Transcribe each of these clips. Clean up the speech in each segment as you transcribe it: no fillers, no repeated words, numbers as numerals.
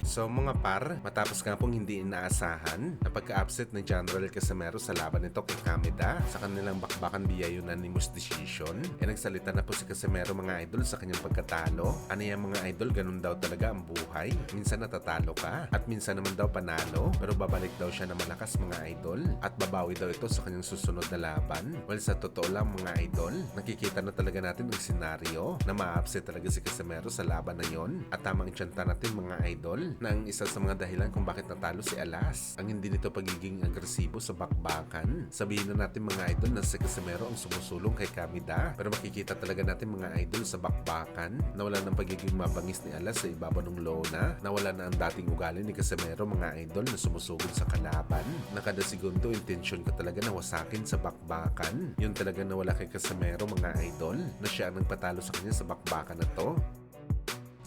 So mga par, matapos nga pong hindi inaasahan na pagka-upset ng General Casimero sa laban nito kay Kameda sa kanilang bakbakan via unanimous decision, nagsalita na po si Casimero mga idol sa kanyang pagkatalo. Ano yan mga idol, ganun daw talaga ang buhay. Minsan natatalo ka at minsan naman daw panalo, pero babalik daw siya na malakas mga idol at babawi daw ito sa kanyang susunod na laban. Well, sa totoo lang mga idol, nakikita na talaga natin ang senaryo na ma-upset talaga si Casimero sa laban na yon at tamang itsyanta natin mga idol na ang isa sa mga dahilan kung bakit natalo si Alas ang hindi nito pagiging agresibo sa bakbakan. Sabihin na natin mga idol na si Casimero ang sumusulong kay Kameda, pero makikita talaga natin mga idol sa bakbakan na wala ng pagiging mabangis ni Alas sa ibabaw ng lona, na wala na ang dating ugali ni Casimero mga idol na sumusugod sa kalaban, na kada segundo intensyon ka talaga na wasakin sa bakbakan. Yun talaga nawala kay Casimero mga idol, na siya ang nagpatalo sa kanya sa bakbakan na to.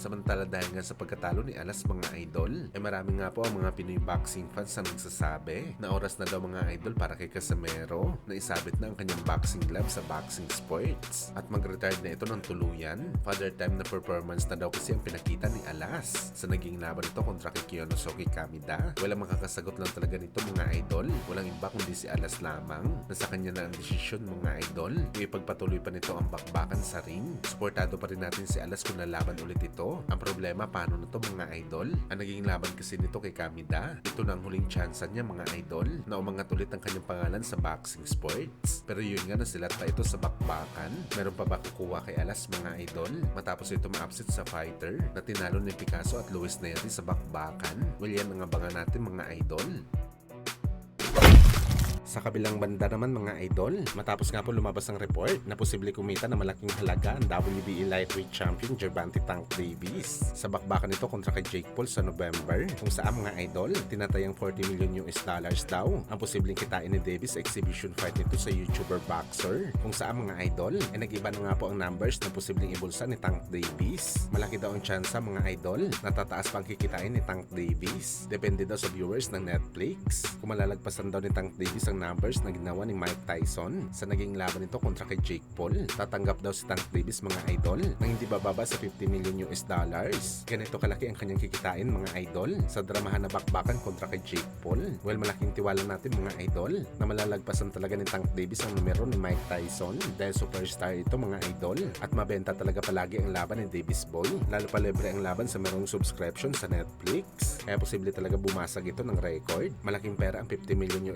Samantala dahil nga sa pagkatalo ni Alas mga idol, marami nga po ang mga Pinoy boxing fans na nagsasabi na oras na daw mga idol para kay Casimero na isabit na ang kanyang boxing glove sa boxing sports at mag-retire na ito ng tuluyan. Father time na performance na daw kasi ang pinakita ni Alas sa naging laban nito kontra kay Kiyonosuke Kameda. Walang makakasagot lang talaga nito mga idol, walang iba kundi si Alas lamang, na sa kanya na ang desisyon mga idol. Ipagpatuloy pa nito ang bakbakan sa ring. Suportado pa rin natin si Alas kung lalaban ulit ito. Ang problema, paano na to mga idol? Ang naging laban kasi nito kay Kameda, ito na ang huling chance niya mga idol na umangat ulit ang kanyang pangalan sa boxing sports. Pero yun nga, nasilat pa ito sa bakbakan. Meron pa ba kukuha kay Alas mga idol matapos ito ma-upset sa fighter na tinalo ni Picasso at Luis Neri sa bakbakan? Well, yan ang abangan natin mga idol. Sa kabilang banda naman mga idol, matapos nga po lumabas ang report na posible kumita na malaking halaga ang WBA lightweight champion Gervonta Tank Davis sa bakbakan nito kontra kay Jake Paul sa November, kung saan mga idol, tinatayang $40 million daw ang posibleng kitain ni Davis sa exhibition fight nito sa YouTuber Boxer, kung saan mga idol, nag-iba na nga po ang numbers na posibleng ibulsa ni Tank Davis. Malaki daw ang tsansa mga idol na tataas pang kikitain ni Tank Davis. Depende daw sa viewers ng Netflix. Kung malalagpasan daw ni Tank Davis ang numbers na ginawa ni Mike Tyson sa naging laban nito kontra kay Jake Paul, tatanggap daw si Tank Davis mga idol na hindi bababa sa $50 million. Ganito kalaki ang kanyang kikitain mga idol sa dramahan na bakbakan kontra kay Jake Paul. Well, malaking tiwala natin mga idol na malalagpasan talaga ni Tank Davis ang numero ni Mike Tyson dahil superstar ito mga idol at mabenta talaga palagi ang laban ni Davis Boy, lalo pa libre ang laban sa merong subscription sa Netflix, kaya posible talaga bumasag ito ng record. Malaking pera ang $50 million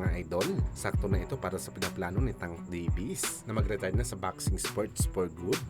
mga idol. Sakto na ito para sa pinaplano ni Tank Davis na mag-retire na sa boxing sports for good.